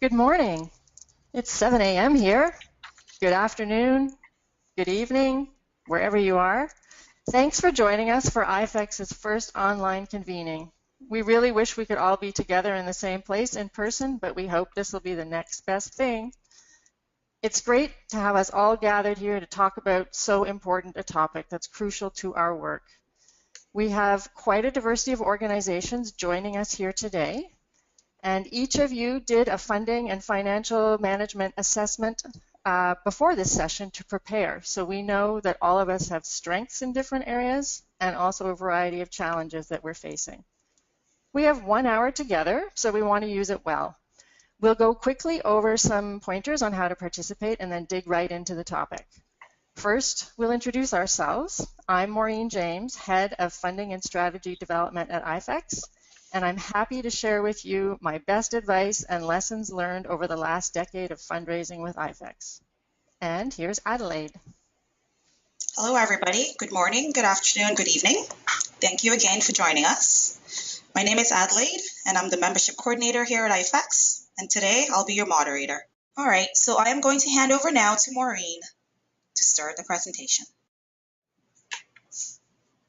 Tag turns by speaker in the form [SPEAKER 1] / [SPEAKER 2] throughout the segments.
[SPEAKER 1] Good morning. It's 7 a.m. here. Good afternoon, good evening, wherever you are. Thanks for joining us for IFEX's first online convening. We really wish we could all be together in the same place in person, but we hope this will be the next best thing. It's great to have us all gathered here to talk about so important a topic that's crucial to our work. We have quite a diversity of organizations joining us here today. And each of you did a funding and financial management assessment before this session to prepare. So we know that all of us have strengths in different areas and also a variety of challenges that we're facing. We have 1 hour together, so we want to use it well. We'll go quickly over some pointers on how to participate and then dig right into the topic. First, we'll introduce ourselves. I'm Maureen James, Head of Funding and Strategy Development at IFEX. And I'm happy to share with you my best advice and lessons learned over the last decade of fundraising with IFEX. And here's Adelaide.
[SPEAKER 2] Hello, everybody. Good morning, good afternoon, good evening. Thank you again for joining us. My name is Adelaide, and I'm the membership coordinator here at IFEX. And today, I'll be your moderator. All right, so I am going to hand over now to Maureen to start the presentation.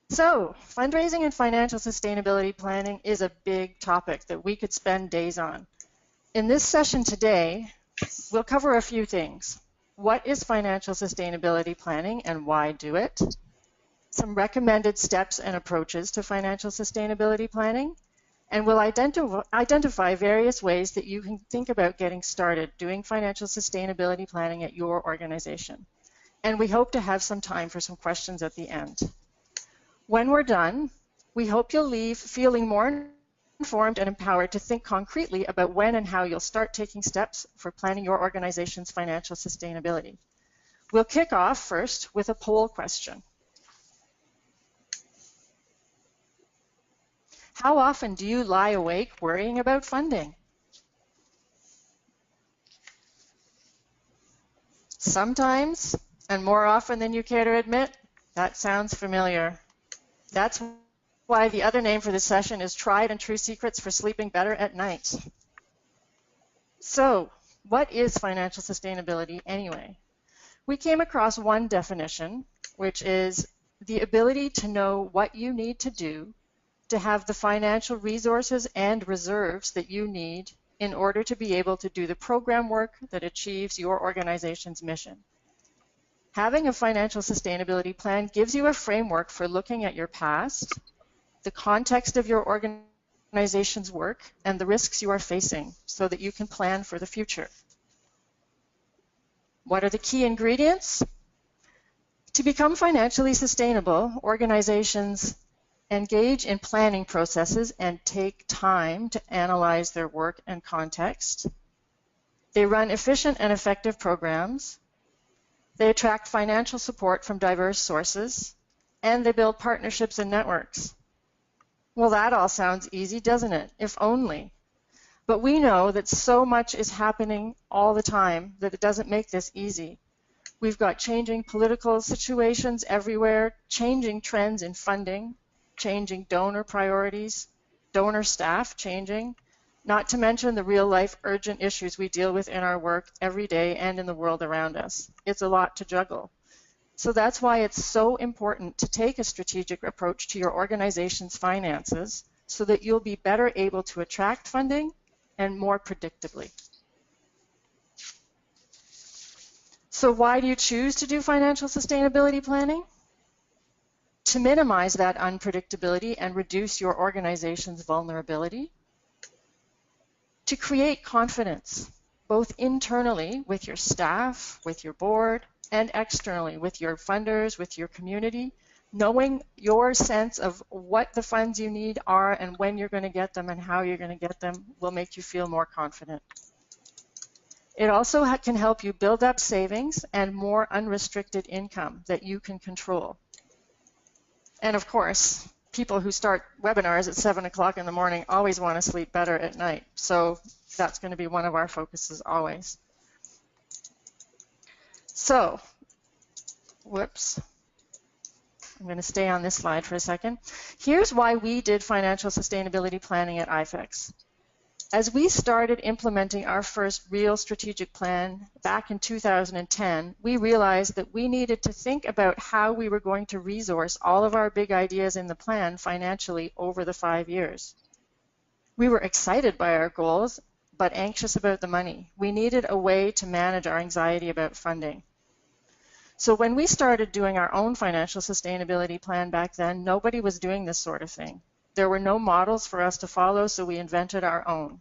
[SPEAKER 1] So, fundraising and financial sustainability planning is a big topic that we could spend days on. In this session today, we'll cover a few things. What is financial sustainability planning and why do it? Some recommended steps and approaches to financial sustainability planning. And we'll identify various ways that you can think about getting started doing financial sustainability planning at your organization. And we hope to have some time for some questions at the end. When we're done, we hope you'll leave feeling more informed and empowered to think concretely about when and how you'll start taking steps for planning your organization's financial sustainability. We'll kick off first with a poll question. How often do you lie awake worrying about funding? Sometimes, and more often than you care to admit. That sounds familiar. That's why the other name for this session is Tried and True Secrets for Sleeping Better at Night. So, what is financial sustainability anyway? We came across one definition, which is the ability to know what you need to do to have the financial resources and reserves that you need in order to be able to do the program work that achieves your organization's mission. Having a financial sustainability plan gives you a framework for looking at your past, the context of your organization's work, and the risks you are facing so that you can plan for the future. What are the key ingredients? To become financially sustainable, organizations engage in planning processes and take time to analyze their work and context. They run efficient and effective programs. They attract financial support from diverse sources, and they build partnerships and networks. Well, that all sounds easy, doesn't it? If only. But we know that so much is happening all the time that it doesn't make this easy. We've got changing political situations everywhere, changing trends in funding, changing donor priorities, donor staff changing, not to mention the real-life urgent issues we deal with in our work every day and in the world around us. It's a lot to juggle. So that's why it's so important to take a strategic approach to your organization's finances so that you'll be better able to attract funding and more predictably. So why do you choose to do financial sustainability planning? To minimize that unpredictability and reduce your organization's vulnerability. To create confidence, both internally with your staff, with your board, and externally with your funders, with your community, knowing your sense of what the funds you need are and when you're going to get them and how you're going to get them will make you feel more confident. It also can help you build up savings and more unrestricted income that you can control. And of course, people who start webinars at 7 o'clock in the morning always want to sleep better at night. So that's going to be one of our focuses always. So, whoops. I'm going to stay on this slide for a second. Here's why we did financial sustainability planning at IFEX. As we started implementing our first real strategic plan back in 2010, we realized that we needed to think about how we were going to resource all of our big ideas in the plan financially over the 5 years. We were excited by our goals, but anxious about the money. We needed a way to manage our anxiety about funding. So when we started doing our own financial sustainability plan back then, nobody was doing this sort of thing. There were no models for us to follow, so we invented our own.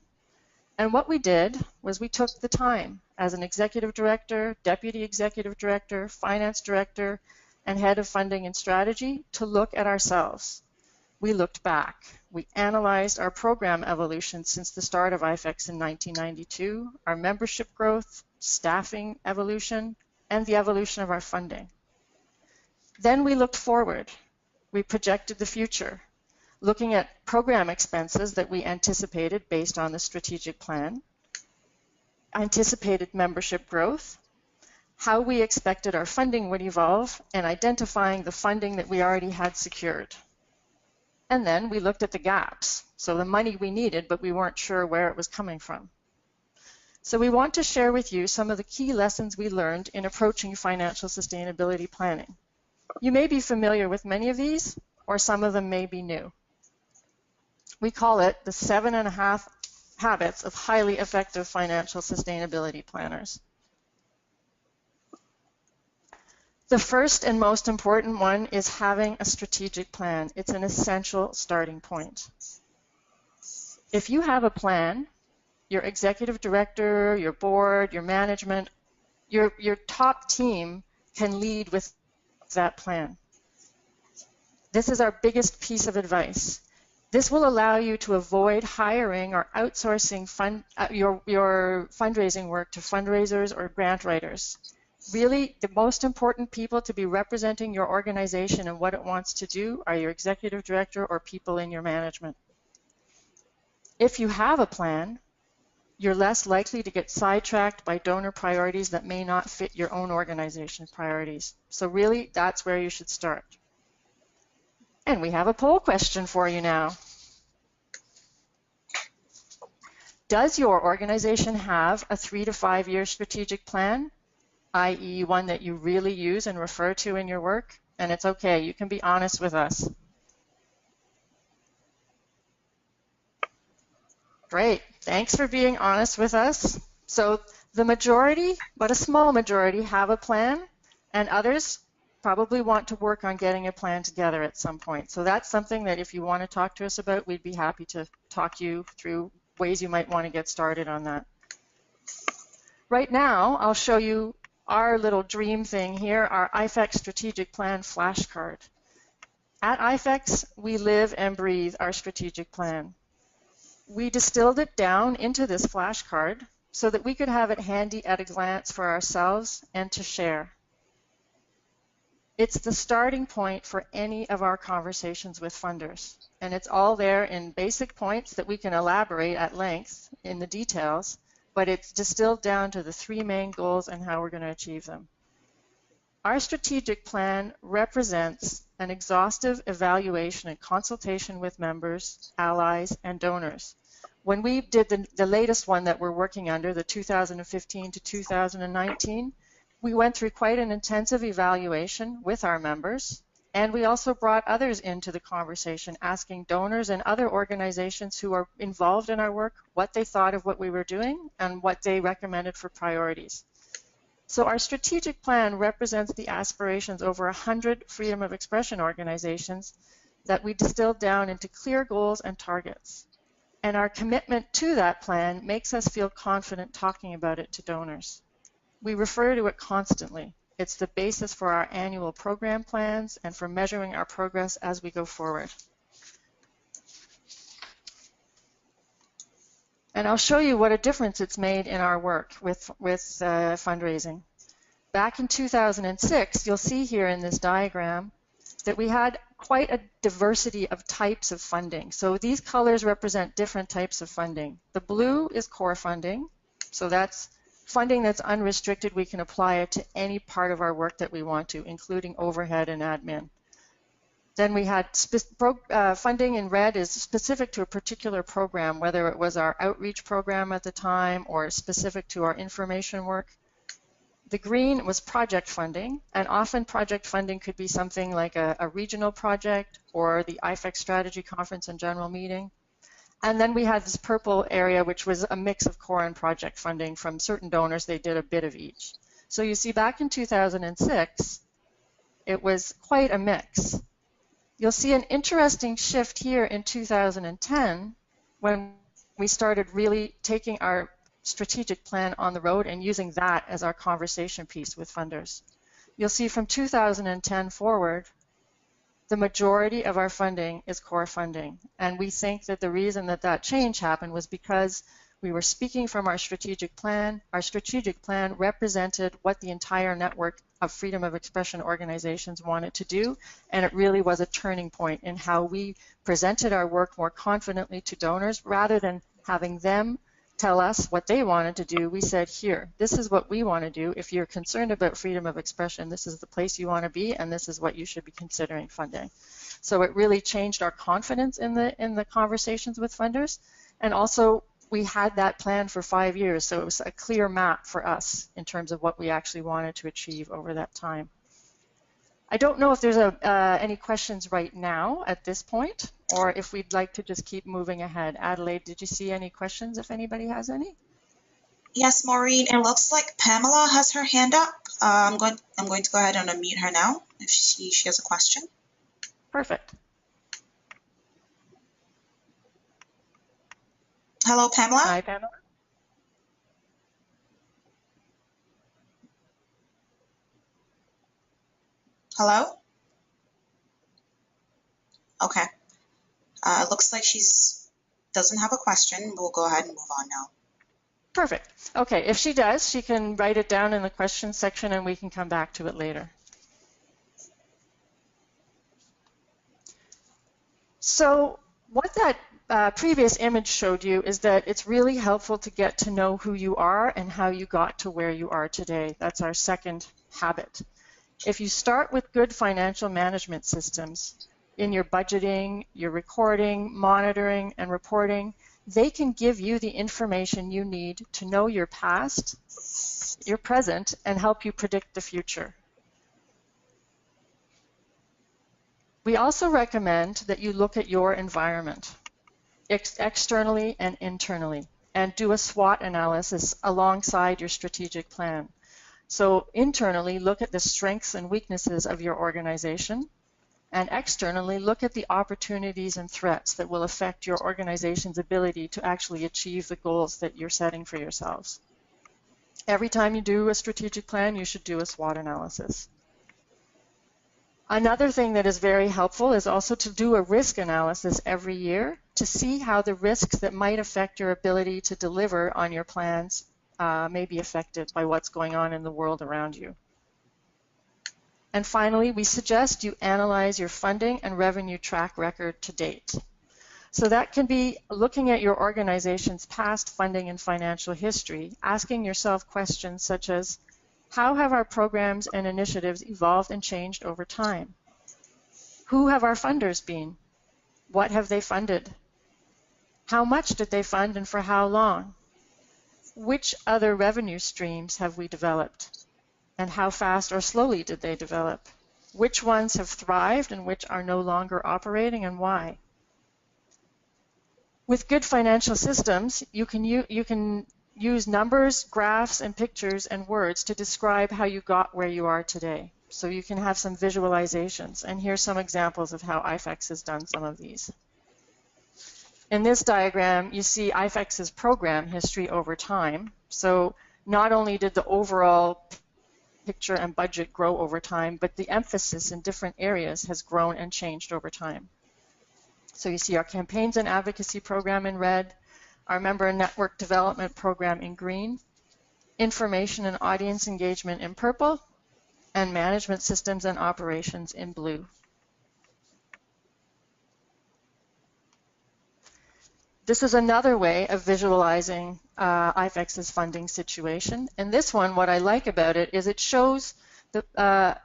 [SPEAKER 1] And what we did was we took the time as an executive director, deputy executive director, finance director, and head of funding and strategy to look at ourselves. We looked back. We analyzed our program evolution since the start of IFEX in 1992, our membership growth, staffing evolution, and the evolution of our funding. Then we looked forward. We projected the future, looking at program expenses that we anticipated based on the strategic plan, anticipated membership growth, how we expected our funding would evolve, and identifying the funding that we already had secured. And then we looked at the gaps, so the money we needed, but we weren't sure where it was coming from. So we want to share with you some of the key lessons we learned in approaching financial sustainability planning. You may be familiar with many of these, or some of them may be new. We call it the 7.5 habits of highly effective financial sustainability planners. The first and most important one is having a strategic plan. It's an essential starting point. If you have a plan, your executive director, your board, your management, your top team can lead with that plan. This is our biggest piece of advice. This will allow you to avoid hiring or outsourcing your fundraising work to fundraisers or grant writers. Really, the most important people to be representing your organization and what it wants to do are your executive director or people in your management. If you have a plan, you're less likely to get sidetracked by donor priorities that may not fit your own organization's priorities. So really, that's where you should start. And we have a poll question for you now. Does your organization have a 3 to 5 year strategic plan, i.e. one that you really use and refer to in your work? And it's okay, you can be honest with us. Great, thanks for being honest with us. So the majority, but a small majority, have a plan, and others probably want to work on getting a plan together at some point. So that's something that if you want to talk to us about, we'd be happy to talk you through ways you might want to get started on that. Right now, I'll show you our little dream thing here, our IFEX strategic plan flashcard. At IFEX, we live and breathe our strategic plan. We distilled it down into this flashcard so that we could have it handy at a glance for ourselves and to share. It's the starting point for any of our conversations with funders, and it's all there in basic points that we can elaborate at length in the details, but it's distilled down to the 3 main goals and how we're going to achieve them. Our strategic plan represents an exhaustive evaluation and consultation with members, allies, and donors. When we did the latest one that we're working under, the 2015 to 2019, we went through quite an intensive evaluation with our members, and we also brought others into the conversation, asking donors and other organizations who are involved in our work what they thought of what we were doing and what they recommended for priorities. So our strategic plan represents the aspirations over 100 freedom of expression organizations that we distilled down into clear goals and targets. And our commitment to that plan makes us feel confident talking about it to donors. We refer to it constantly. It's the basis for our annual program plans and for measuring our progress as we go forward. And I'll show you what a difference it's made in our work with fundraising. Back in 2006, you'll see here in this diagram that we had quite a diversity of types of funding. So these colors represent different types of funding. The blue is core funding, so that's funding that's unrestricted. We can apply it to any part of our work that we want to, including overhead and admin. Then we had funding in red is specific to a particular program, whether it was our outreach program at the time or specific to our information work. The green was project funding, and often project funding could be something like a regional project or the IFEX strategy conference and general meeting. And then we had this purple area, which was a mix of core and project funding from certain donors. They did a bit of each. So you see back in 2006, it was quite a mix. You'll see an interesting shift here in 2010 when we started really taking our strategic plan on the road and using that as our conversation piece with funders. You'll see from 2010 forward, the majority of our funding is core funding. And we think that the reason that that change happened was because we were speaking from our strategic plan. Our strategic plan represented what the entire network of freedom of expression organizations wanted to do, and it really was a turning point in how we presented our work more confidently to donors rather than having them tell us what they wanted to do. We said, here, this is what we want to do. If you're concerned about freedom of expression, this is the place you want to be, and this is what you should be considering funding. So it really changed our confidence in the conversations with funders, and also we had that plan for 5 years, so it was a clear map for us in terms of what we actually wanted to achieve over that time. I don't know if there's any questions right now at this point, or if we'd like to just keep moving ahead. Adelaide, did you see any questions, if anybody has any?
[SPEAKER 2] Yes, Maureen, it looks like Pamela has her hand up. I'm going to go ahead and unmute her now if she has a question.
[SPEAKER 1] Perfect.
[SPEAKER 2] Hello, Pamela.
[SPEAKER 1] Hi, Pamela.
[SPEAKER 2] Hello? Okay. It looks like she doesn't have a question. We'll go ahead and move on now.
[SPEAKER 1] Perfect. Okay, if she does, she can write it down in the questions section and we can come back to it later. So what that previous image showed you is that it's really helpful to get to know who you are and how you got to where you are today. That's our second habit. If you start with good financial management systems in your budgeting, your recording, monitoring, and reporting, they can give you the information you need to know your past, your present, and help you predict the future. We also recommend that you look at your environment, externally and internally, and do a SWOT analysis alongside your strategic plan. So internally, look at the strengths and weaknesses of your organization, and externally, look at the opportunities and threats that will affect your organization's ability to actually achieve the goals that you're setting for yourselves. Every time you do a strategic plan, you should do a SWOT analysis. Another thing that is very helpful is also to do a risk analysis every year to see how the risks that might affect your ability to deliver on your plans may be affected by what's going on in the world around you. And finally, we suggest you analyze your funding and revenue track record to date. So that can be looking at your organization's past funding and financial history, asking yourself questions such as, how have our programs and initiatives evolved and changed over time? Who have our funders been? What have they funded? How much did they fund and for how long? Which other revenue streams have we developed? And how fast or slowly did they develop? Which ones have thrived and which are no longer operating, and why? With good financial systems, you can use numbers, graphs, and pictures and words to describe how you got where you are today. So you can have some visualizations. And here's some examples of how IFEX has done some of these. In this diagram, you see IFEX's program history over time. So not only did the overall picture and budget grow over time, but the emphasis in different areas has grown and changed over time. So you see our campaigns and advocacy program in red, our member and network development program in green, information and audience engagement in purple, and management systems and operations in blue. This is another way of visualizing IFEX's funding situation. And this one, what I like about it is it shows the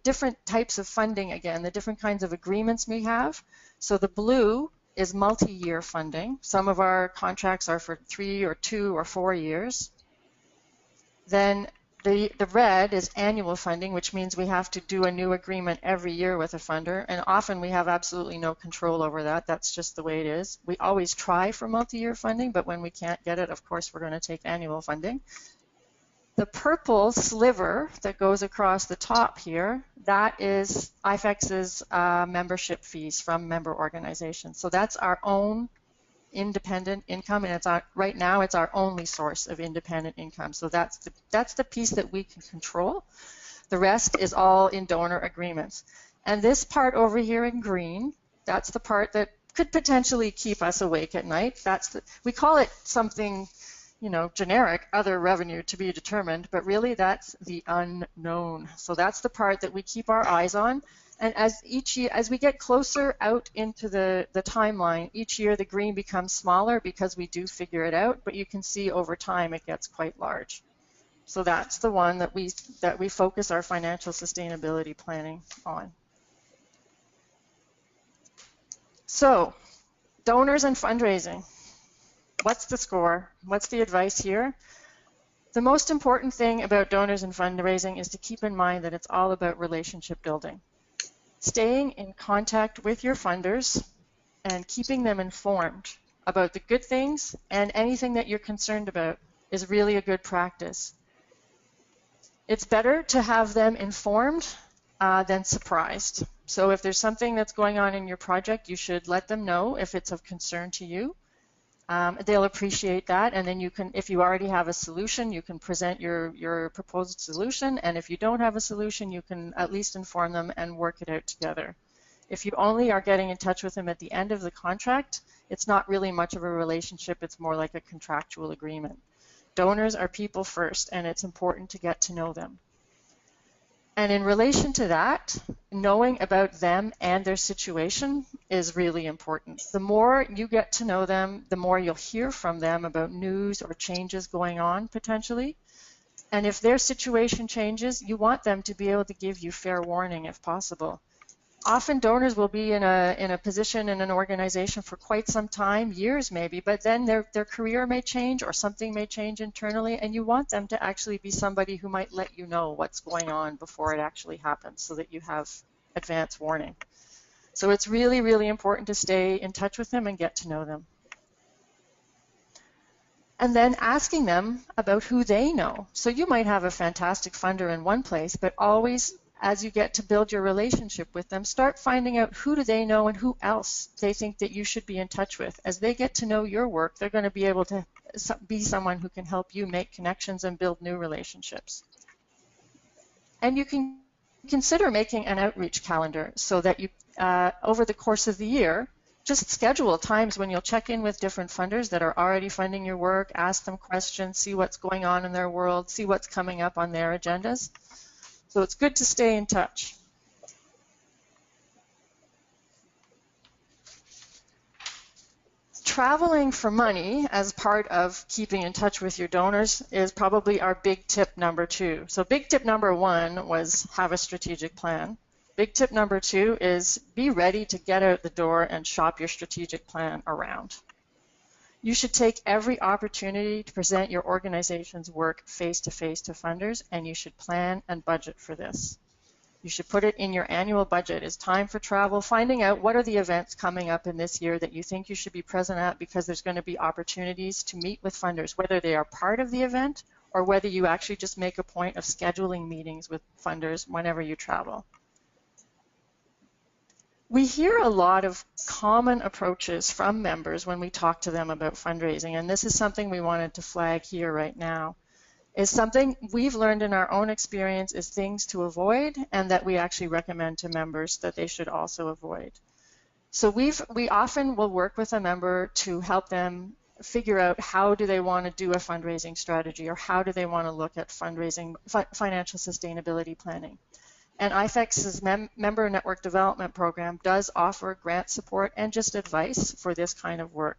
[SPEAKER 1] different types of funding again, the different kinds of agreements we have. So the blue is multi-year funding. Some of our contracts are for 3 or 2 or 4 years. Then the red is annual funding, which means we have to do a new agreement every year with a funder, and often we have absolutely no control over that. That's just the way it is. We always try for multi-year funding, but when we can't get it, of course, we're going to take annual funding. The purple sliver that goes across the top here, that is IFEX's membership fees from member organizations. So that's our own independent income, and it's right now it's our only source of independent income. So that's the piece that we can control. The rest is all in donor agreements. And this part over here in green, that's the part that could potentially keep us awake at night. We call it something, generic, other revenue to be determined, but really that's the unknown. So that's the part that we keep our eyes on. And as we get closer out into the timeline, each year the green becomes smaller because we do figure it out, but you can see over time it gets quite large. So that's the one that we focus our financial sustainability planning on. So, donors and fundraising. What's the score? What's the advice here? The most important thing about donors and fundraising is to keep in mind that it's all about relationship building. Staying in contact with your funders and keeping them informed about the good things and anything that you're concerned about is really a good practice. It's better to have them informed than surprised. So if there's something that's going on in your project, you should let them know if it's of concern to you. They'll appreciate that, and then you can, if you already have a solution, you can present your proposed solution, and if you don't have a solution, you can at least inform them and work it out together. If you only are getting in touch with them at the end of the contract, it's not really much of a relationship, it's more like a contractual agreement. Donors are people first, and it's important to get to know them. And in relation to that, knowing about them and their situation is really important. The more you get to know them, the more you'll hear from them about news or changes going on potentially. And if their situation changes, you want them to be able to give you fair warning if possible. Often donors will be in a position in an organization for quite some time, years maybe, but then their career may change or something may change internally, and you want them to actually be somebody who might let you know what's going on before it actually happens so that you have advance warning. So it's really, really important to stay in touch with them and get to know them. And then asking them about who they know. So you might have a fantastic funder in one place, but always, as you get to build your relationship with them, start finding out who do they know and who else they think that you should be in touch with. As they get to know your work, they're going to be able to be someone who can help you make connections and build new relationships. And you can consider making an outreach calendar so that you, over the course of the year, just schedule times when you'll check in with different funders that are already funding your work, ask them questions, see what's going on in their world, see what's coming up on their agendas. So it's good to stay in touch. Traveling for money as part of keeping in touch with your donors is probably our big tip number 2. So big tip number 1 was have a strategic plan. Big tip number 2 is be ready to get out the door and shop your strategic plan around. You should take every opportunity to present your organization's work face-to-face to funders, and you should plan and budget for this. You should put it in your annual budget. It's time for travel, finding out what are the events coming up in this year that you think you should be present at, because there's going to be opportunities to meet with funders, whether they are part of the event or whether you actually just make a point of scheduling meetings with funders whenever you travel. We hear a lot of common approaches from members when we talk to them about fundraising, and this is something we wanted to flag here right now. Is something we've learned in our own experience is things to avoid, and that we actually recommend to members that they should also avoid. So we often will work with a member to help them figure out how do they want to do a fundraising strategy, or how do they want to look at fundraising, financial sustainability planning. And IFEX's Member Network Development Program does offer grant support and just advice for this kind of work.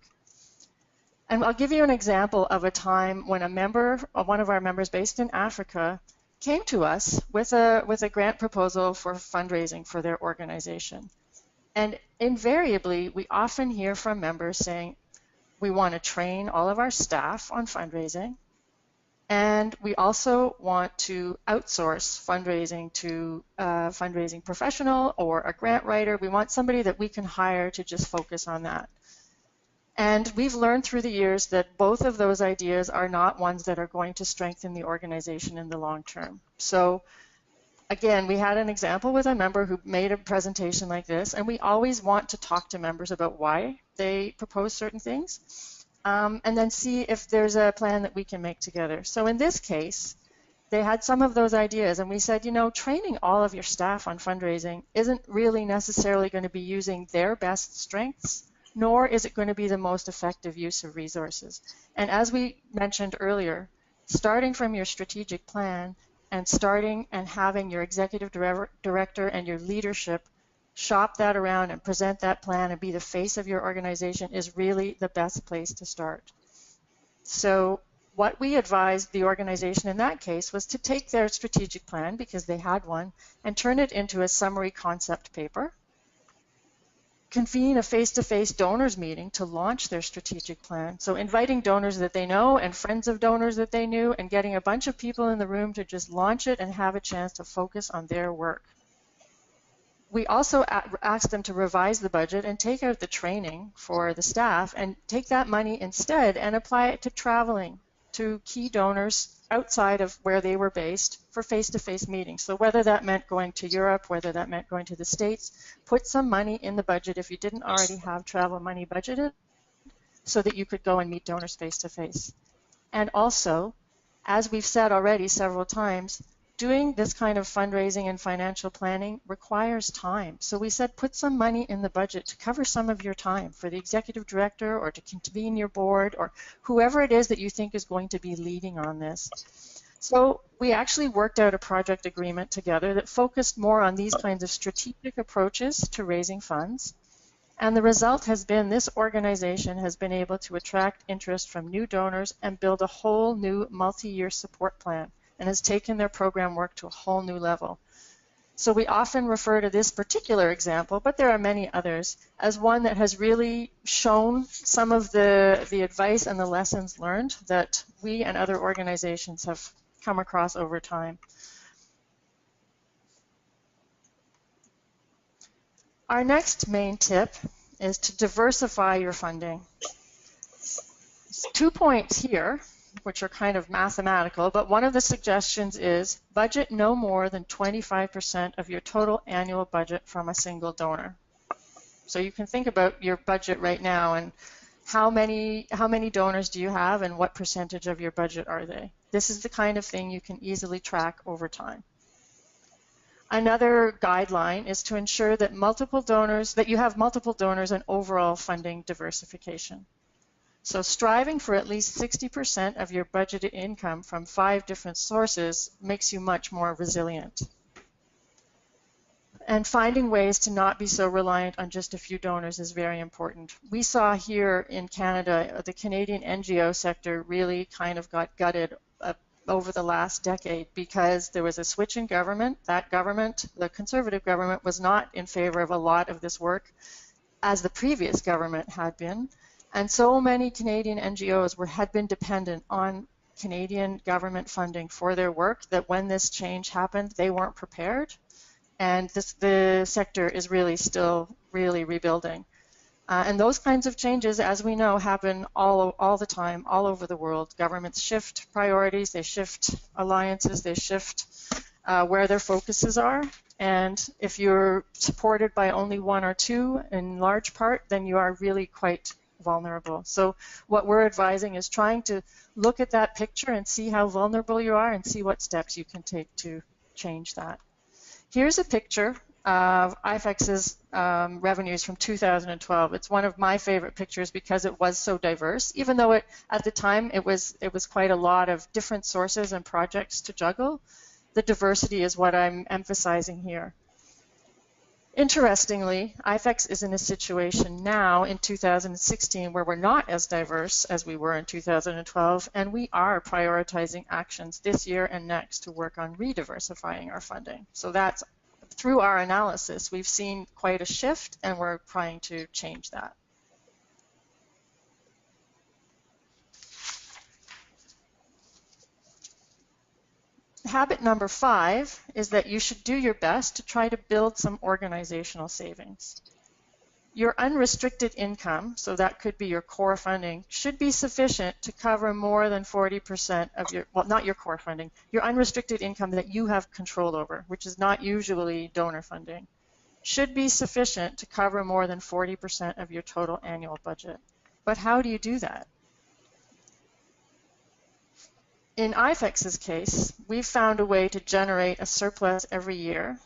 [SPEAKER 1] And I'll give you an example of a time when a member, one of our members based in Africa, came to us with a grant proposal for fundraising for their organization. And invariably, we often hear from members saying, we want to train all of our staff on fundraising, and we also want to outsource fundraising to a fundraising professional or a grant writer. We want somebody that we can hire to just focus on that. And we've learned through the years that both of those ideas are not ones that are going to strengthen the organization in the long term. So again, we had an example with a member who made a presentation like this, and we always want to talk to members about why they propose certain things, and then see if there's a plan that we can make together. So in this case, they had some of those ideas, and we said, you know, training all of your staff on fundraising isn't really necessarily going to be using their best strengths, nor is it going to be the most effective use of resources. And as we mentioned earlier, starting from your strategic plan and starting and having your executive director and your leadership shop that around and present that plan and be the face of your organization is really the best place to start. So what we advised the organization in that case was to take their strategic plan, because they had one, and turn it into a summary concept paper, convene a face-to-face donors meeting to launch their strategic plan. So inviting donors that they know and friends of donors that they knew, and getting a bunch of people in the room to just launch it and have a chance to focus on their work. We also asked them to revise the budget and take out the training for the staff and take that money instead and apply it to traveling to key donors outside of where they were based for face-to-face meetings. So whether that meant going to Europe, whether that meant going to the States, put some money in the budget if you didn't already have travel money budgeted, so that you could go and meet donors face-to-face. And also, as we've said already several times, doing this kind of fundraising and financial planning requires time. So we said put some money in the budget to cover some of your time for the executive director or to convene your board or whoever it is that you think is going to be leading on this. So we actually worked out a project agreement together that focused more on these kinds of strategic approaches to raising funds. And the result has been this organization has been able to attract interest from new donors and build a whole new multi-year support plan, and has taken their program work to a whole new level. So we often refer to this particular example, but there are many others, as one that has really shown some of the advice and the lessons learned that we and other organizations have come across over time. Our next main tip is to diversify your funding. 2 points here, which are kind of mathematical, but one of the suggestions is budget no more than 25% of your total annual budget from a single donor. So you can think about your budget right now and how many donors do you have and what percentage of your budget are they? This is the kind of thing you can easily track over time. Another guideline is to ensure that you have multiple donors and overall funding diversification. So striving for at least 60% of your budgeted income from 5 different sources makes you much more resilient. And finding ways to not be so reliant on just a few donors is very important. We saw here in Canada, the Canadian NGO sector really kind of got gutted over the last decade because there was a switch in government. That government, the Conservative government, was not in favor of a lot of this work as the previous government had been. And so many Canadian NGOs had been dependent on Canadian government funding for their work that when this change happened, they weren't prepared. And the sector is really still really rebuilding. And those kinds of changes, as we know, happen all the time, all over the world. Governments shift priorities, they shift alliances, they shift where their focuses are. And if you're supported by only one or two in large part, then you are really quite vulnerable. So what we're advising is trying to look at that picture and see how vulnerable you are and see what steps you can take to change that. Here's a picture of IFEX's revenues from 2012. It's one of my favorite pictures because it was so diverse, even though at the time it was quite a lot of different sources and projects to juggle. The diversity is what I'm emphasizing here. Interestingly, IFEX is in a situation now in 2016 where we're not as diverse as we were in 2012, and we are prioritizing actions this year and next to work on rediversifying our funding. So that's through our analysis, we've seen quite a shift, and we're trying to change that. Habit number 5 is that you should do your best to try to build some organizational savings. Your unrestricted income, so that could be your core funding, should be sufficient to cover more than 40% of your, well, not your core funding, your unrestricted income that you have control over, which is not usually donor funding, should be sufficient to cover more than 40% of your total annual budget. But how do you do that? In IFEX's case, we've found a way to generate a surplus every year.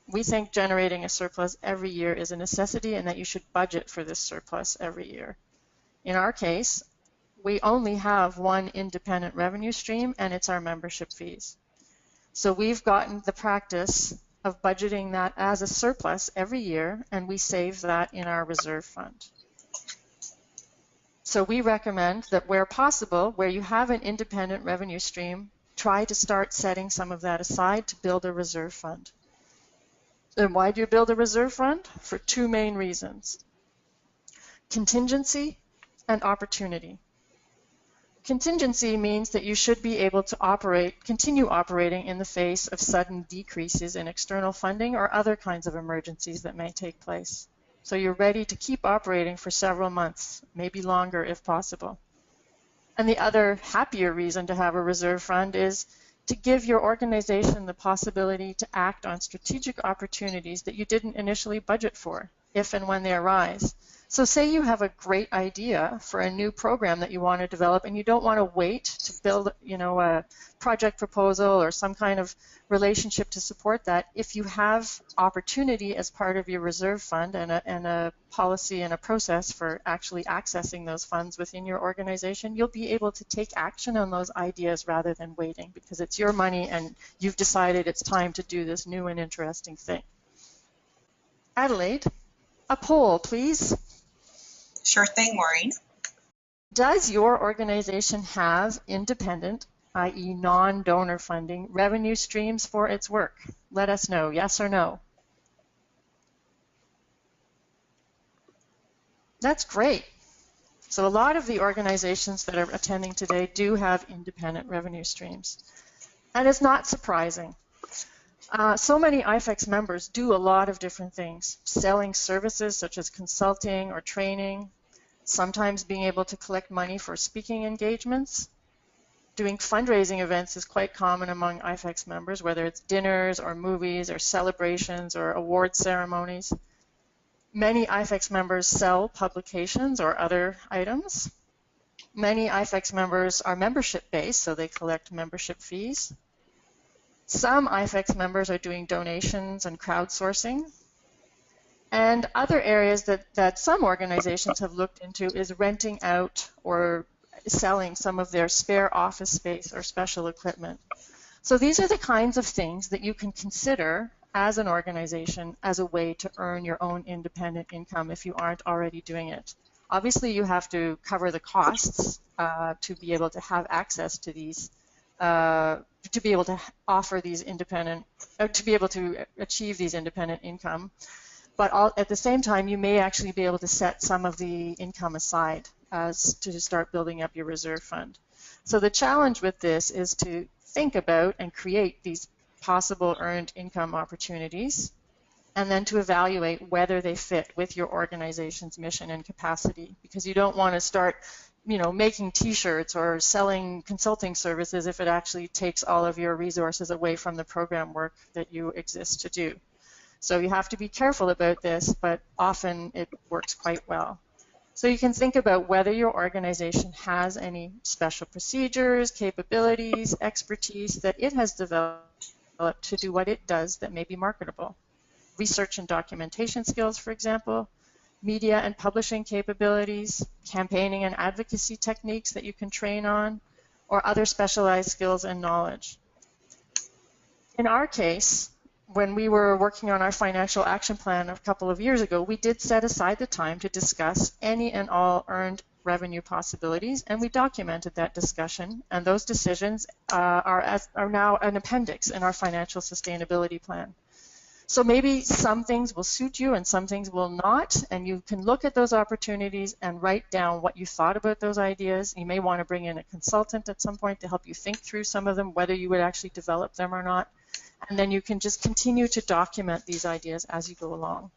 [SPEAKER 1] We think generating a surplus every year is a necessity and that you should budget for this surplus every year. In our case, we only have one independent revenue stream, and it's our membership fees. So we've gotten the practice of budgeting that as a surplus every year, and we save that in our reserve fund. So we recommend that where possible, where you have an independent revenue stream, try to start setting some of that aside to build a reserve fund. And why do you build a reserve fund? For 2 main reasons: contingency and opportunity. Contingency means that you should be able to continue operating in the face of sudden decreases in external funding or other kinds of emergencies that may take place. So you're ready to keep operating for several months, maybe longer if possible. And the other happier reason to have a reserve fund is to give your organization the possibility to act on strategic opportunities that you didn't initially budget for, if and when they arise. So say you have a great idea for a new program that you want to develop, and you don't want to wait to build, a project proposal or some kind of relationship to support that. If you have opportunity as part of your reserve fund and a policy and a process for actually accessing those funds within your organization, you'll be able to take action on those ideas rather than waiting, because it's your money and you've decided it's time to do this new and interesting thing. Adelaide, a poll, please.
[SPEAKER 2] Sure thing, Maureen.
[SPEAKER 1] Does your organization have independent, i.e. non-donor funding, revenue streams for its work? Let us know, yes or no. That's great. So a lot of the organizations that are attending today do have independent revenue streams. And it's not surprising. So many IFEX members do a lot of different things, selling services such as consulting or training, sometimes being able to collect money for speaking engagements. Doing fundraising events is quite common among IFEX members, whether it's dinners or movies or celebrations or award ceremonies. Many IFEX members sell publications or other items. Many IFEX members are membership-based, so they collect membership fees. Some IFEX members are doing donations and crowdsourcing. And other areas that some organizations have looked into is renting out or selling some of their spare office space or special equipment. So these are the kinds of things that you can consider as an organization as a way to earn your own independent income if you aren't already doing it. Obviously, you have to cover the costs to be able to have access to these, to be able to offer these independent, to be able to achieve these independent income. But at the same time, you may actually be able to set some of the income aside to start building up your reserve fund. So the challenge with this is to think about and create these possible earned income opportunities, and then to evaluate whether they fit with your organization's mission and capacity, because you don't want to start making t-shirts or selling consulting services if it actually takes all of your resources away from the program work that you exist to do. So you have to be careful about this, but often it works quite well. So you can think about whether your organization has any special procedures, capabilities, expertise that it has developed to do what it does that may be marketable. Research and documentation skills, for example, media and publishing capabilities, campaigning and advocacy techniques that you can train on, or other specialized skills and knowledge. In our case, when we were working on our financial action plan a couple of years ago, we did set aside the time to discuss any and all earned revenue possibilities, and we documented that discussion, and those decisions are now an appendix in our financial sustainability plan. So maybe some things will suit you and some things will not, and you can look at those opportunities and write down what you thought about those ideas. You may want to bring in a consultant at some point to help you think through some of them, whether you would actually develop them or not. And then you can just continue to document these ideas as you go along.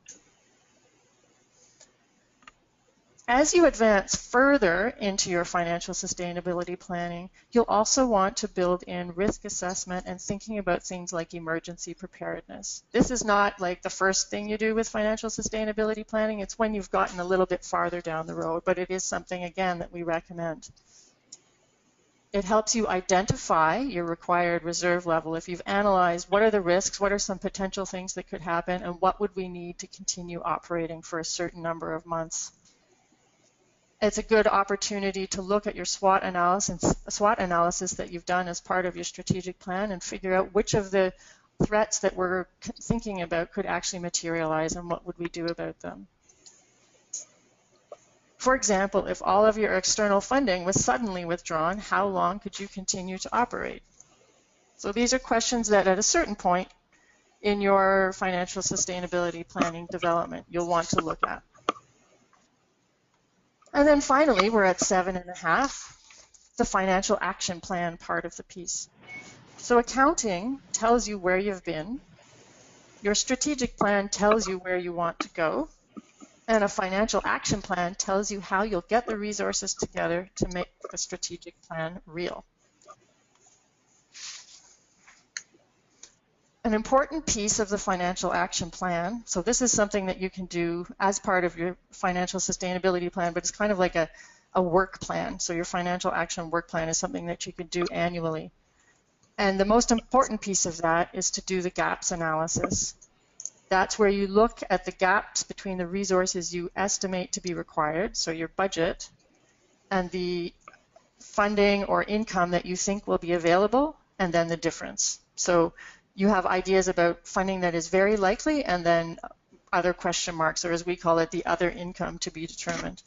[SPEAKER 1] As you advance further into your financial sustainability planning, you'll also want to build in risk assessment and thinking about things like emergency preparedness. This is not like the first thing you do with financial sustainability planning. It's when you've gotten a little bit farther down the road, but it is something, again, that we recommend. It helps you identify your required reserve level. If you've analyzed what are the risks, what are some potential things that could happen, and what would we need to continue operating for a certain number of months. It's a good opportunity to look at your SWOT analysis that you've done as part of your strategic plan and figure out which of the threats that we're thinking about could actually materialize and what would we do about them. For example, if all of your external funding was suddenly withdrawn, how long could you continue to operate? So these are questions that at a certain point in your financial sustainability planning development you'll want to look at. And then finally, we're at 7.5, the financial action plan part of the piece. So accounting tells you where you've been, your strategic plan tells you where you want to go, and a financial action plan tells you how you'll get the resources together to make the strategic plan real. An important piece of the financial action plan, so this is something that you can do as part of your financial sustainability plan, but it's kind of like a work plan. So your financial action work plan is something that you could do annually. And the most important piece of that is to do the gaps analysis. That's where you look at the gaps between the resources you estimate to be required, so your budget, and the funding or income that you think will be available, and then the difference. So you have ideas about funding that is very likely, and then other question marks, or as we call it, the other income to be determined.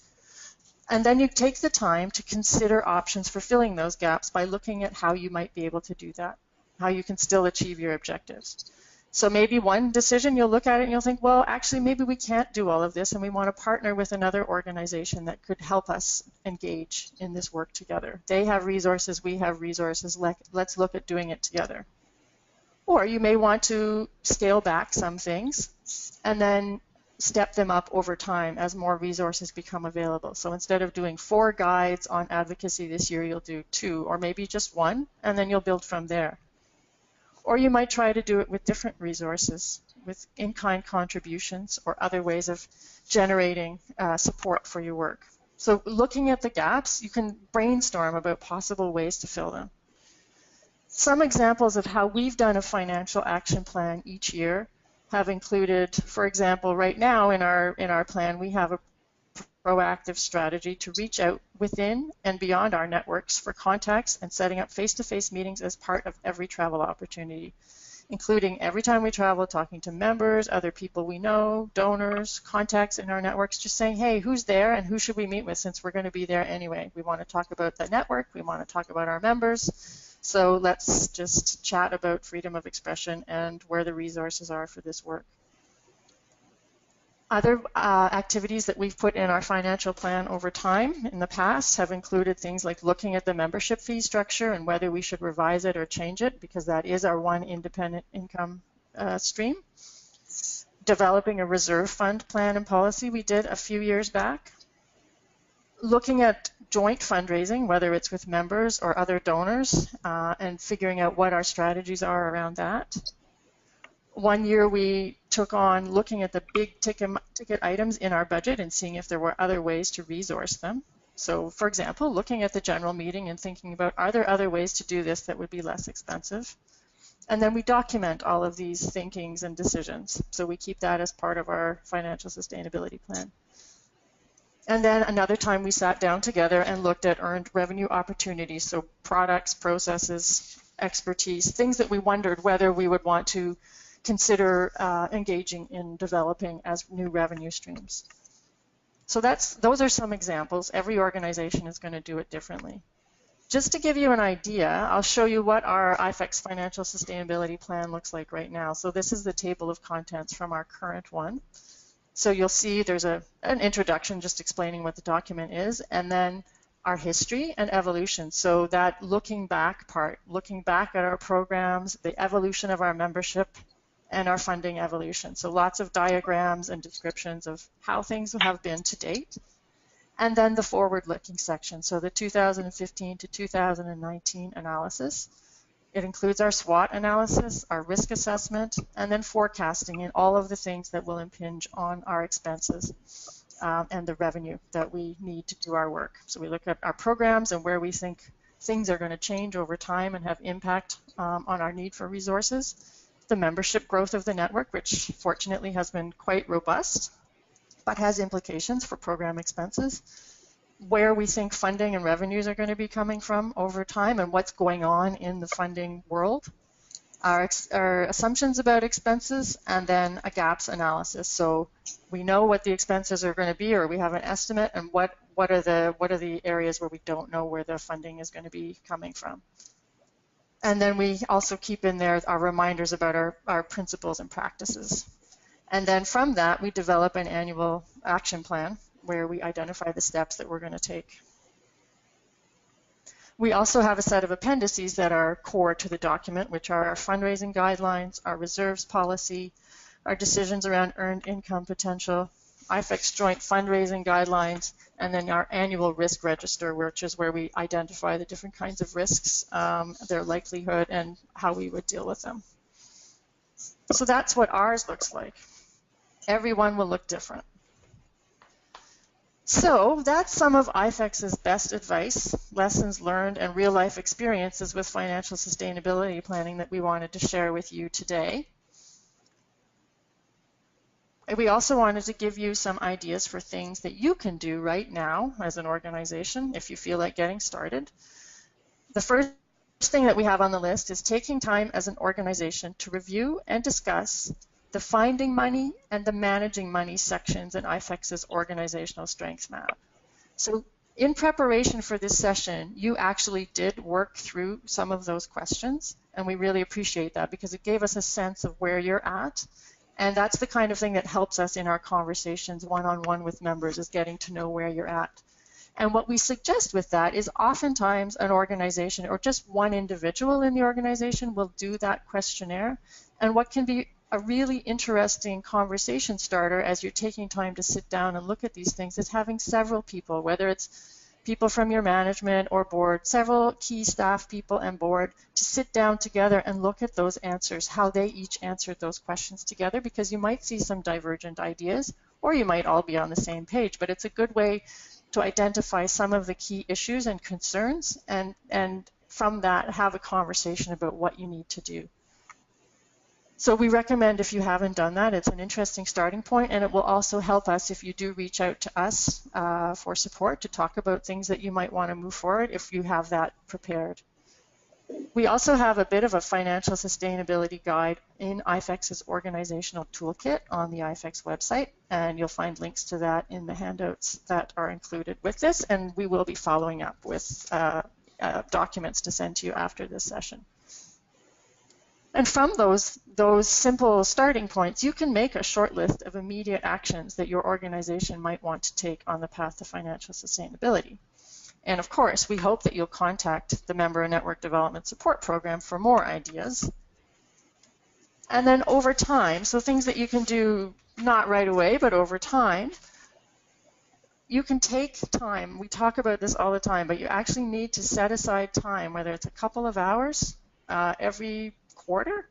[SPEAKER 1] And then you take the time to consider options for filling those gaps by looking at how you might be able to do that, how you can still achieve your objectives. So maybe one decision, you'll look at it and you'll think, well, actually, maybe we can't do all of this, and we want to partner with another organization that could help us engage in this work together. They have resources, we have resources, let's look at doing it together. Or you may want to scale back some things and then step them up over time as more resources become available. So instead of doing 4 guides on advocacy this year, you'll do 2, or maybe just 1, and then you'll build from there. Or you might try to do it with different resources, with in-kind contributions or other ways of generating support for your work. So looking at the gaps, you can brainstorm about possible ways to fill them. Some examples of how we've done a financial action plan each year have included, for example, right now in our plan, we have a proactive strategy to reach out within and beyond our networks for contacts and setting up face-to-face meetings as part of every travel opportunity, including every time we travel, talking to members, other people we know, donors, contacts in our networks, just saying, hey, who's there and who should we meet with since we're going to be there anyway? We want to talk about the network, we want to talk about our members, so let's just chat about freedom of expression and where the resources are for this work. Other activities that we've put in our financial plan over time in the past have included things like looking at the membership fee structure and whether we should revise it or change it, because that is our one independent income stream. Developing a reserve fund plan and policy we did a few years back. Looking at joint fundraising, whether it's with members or other donors, and figuring out what our strategies are around that. One year we took on looking at the big ticket items in our budget and seeing if there were other ways to resource them. So for example, looking at the general meeting and thinking about, are there other ways to do this that would be less expensive? And then we document all of these thinkings and decisions. So we keep that as part of our financial sustainability plan. And then another time we sat down together and looked at earned revenue opportunities, so products, processes, expertise, things that we wondered whether we would want to consider engaging in developing as new revenue streams. So those are some examples. Every organization is going to do it differently. Just to give you an idea, I'll show you what our IFEX financial sustainability plan looks like right now. So this is the table of contents from our current one. So you'll see there's an introduction just explaining what the document is, and then our history and evolution. So that looking back part, looking back at our programs, the evolution of our membership, and our funding evolution. So lots of diagrams and descriptions of how things have been to date. And then the forward-looking section, so the 2015 to 2019 analysis. It includes our SWOT analysis, our risk assessment, and then forecasting and all of the things that will impinge on our expenses and the revenue that we need to do our work. So we look at our programs and where we think things are going to change over time and have impact on our need for resources. The membership growth of the network, which fortunately has been quite robust, but has implications for program expenses, where we think funding and revenues are going to be coming from over time and what's going on in the funding world, our assumptions about expenses, and then a gaps analysis. So we know what the expenses are going to be, or we have an estimate, and what are the areas where we don't know where the funding is going to be coming from. And then we also keep in there our reminders about our principles and practices. And then from that, we develop an annual action plan where we identify the steps that we're going to take. We also have a set of appendices that are core to the document, which are our fundraising guidelines, our reserves policy, our decisions around earned income potential, IFEX joint fundraising guidelines, and then our annual risk register, which is where we identify the different kinds of risks, their likelihood, and how we would deal with them. So that's what ours looks like. Everyone will look different. So that's some of IFEX's best advice, lessons learned, and real-life experiences with financial sustainability planning that we wanted to share with you today. We also wanted to give you some ideas for things that you can do right now as an organization if you feel like getting started. The first thing that we have on the list is taking time as an organization to review and discuss the finding money and the managing money sections in IFEX's organizational strengths map. So in preparation for this session, you actually did work through some of those questions, and we really appreciate that because it gave us a sense of where you're at. And that's the kind of thing that helps us in our conversations one-on-one with members, is getting to know where you're at. And what we suggest with that is oftentimes an organization or just one individual in the organization will do that questionnaire. And what can be a really interesting conversation starter as you're taking time to sit down and look at these things is having several people, whether it's people from your management or board, several key staff people and board, to sit down together and look at those answers, how they each answered those questions together, because you might see some divergent ideas or you might all be on the same page, but it's a good way to identify some of the key issues and concerns, and from that have a conversation about what you need to do. So we recommend, if you haven't done that, it's an interesting starting point, and it will also help us if you do reach out to us for support to talk about things that you might want to move forward if you have that prepared. We also have a bit of a financial sustainability guide in IFEX's organizational toolkit on the IFEX website, and you'll find links to that in the handouts that are included with this, and we will be following up with documents to send to you after this session. And from those simple starting points, you can make a short list of immediate actions that your organization might want to take on the path to financial sustainability. And of course, we hope that you'll contact the Member and Network Development Support Program for more ideas. And then over time, so things that you can do not right away, but over time, you can take time. We talk about this all the time, but you actually need to set aside time, whether it's a couple of hours every quarter,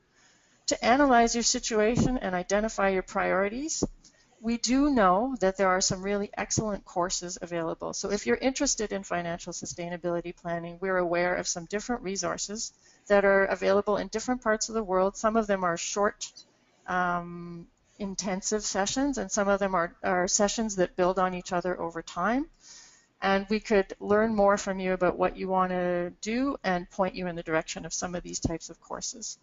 [SPEAKER 1] to analyze your situation and identify your priorities. We do know that there are some really excellent courses available. So if you're interested in financial sustainability planning, we're aware of some different resources that are available in different parts of the world. Some of them are short, intensive sessions, and some of them are sessions that build on each other over time. And we could learn more from you about what you want to do and point you in the direction of some of these types of courses.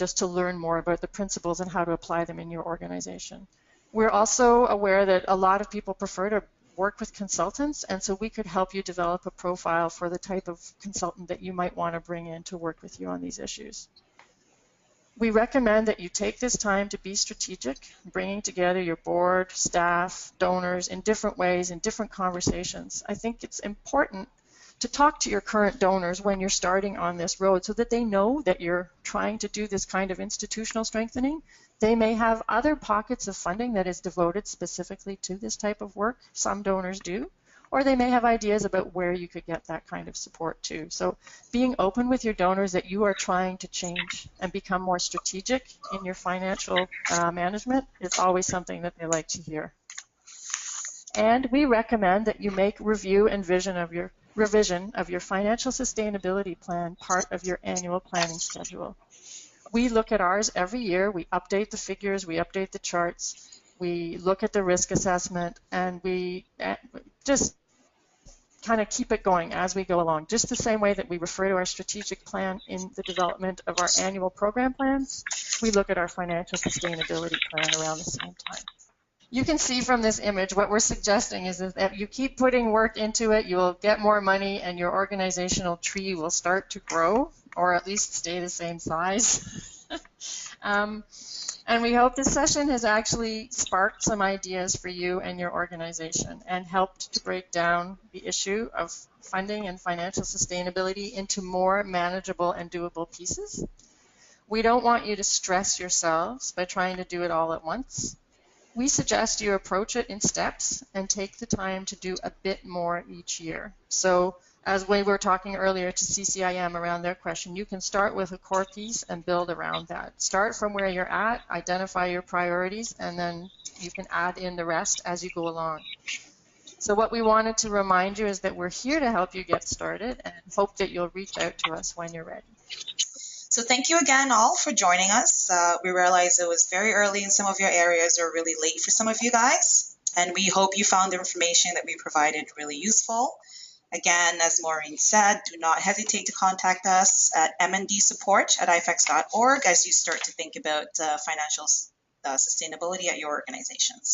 [SPEAKER 1] just to learn more about the principles and how to apply them in your organization. We're also aware that a lot of people prefer to work with consultants, and so we could help you develop a profile for the type of consultant that you might want to bring in to work with you on these issues. We recommend that you take this time to be strategic, bringing together your board, staff, donors in different ways, in different conversations. I think it's important to talk to your current donors when you're starting on this road so that they know that you're trying to do this kind of institutional strengthening. They may have other pockets of funding that is devoted specifically to this type of work. Some donors do. Or they may have ideas about where you could get that kind of support too. So being open with your donors that you are trying to change and become more strategic in your financial management is always something that they like to hear. And we recommend that you make review and revision of your financial sustainability plan part of your annual planning schedule. We look at ours every year. We update the figures, we update the charts, we look at the risk assessment, and we just kind of keep it going as we go along, just the same way that we refer to our strategic plan in the development of our annual program plans. We look at our financial sustainability plan around the same time. You can see from this image what we're suggesting is that you keep putting work into it, you will get more money, and your organizational tree will start to grow, or at least stay the same size. And we hope this session has actually sparked some ideas for you and your organization and helped to break down the issue of funding and financial sustainability into more manageable and doable pieces. We don't want you to stress yourselves by trying to do it all at once. We suggest you approach it in steps and take the time to do a bit more each year. So as we were talking earlier to CCIM around their question, you can start with a core piece and build around that. Start from where you're at, identify your priorities, and then you can add in the rest as you go along. So what we wanted to remind you is that we're here to help you get started and hope that you'll reach out to us when you're ready.
[SPEAKER 2] So thank you again all for joining us. We realize it was very early in some of your areas or really late for some of you guys. And we hope you found the information that we provided really useful. Again, as Maureen said, do not hesitate to contact us at mndsupport@ifex.org as you start to think about financial sustainability at your organizations.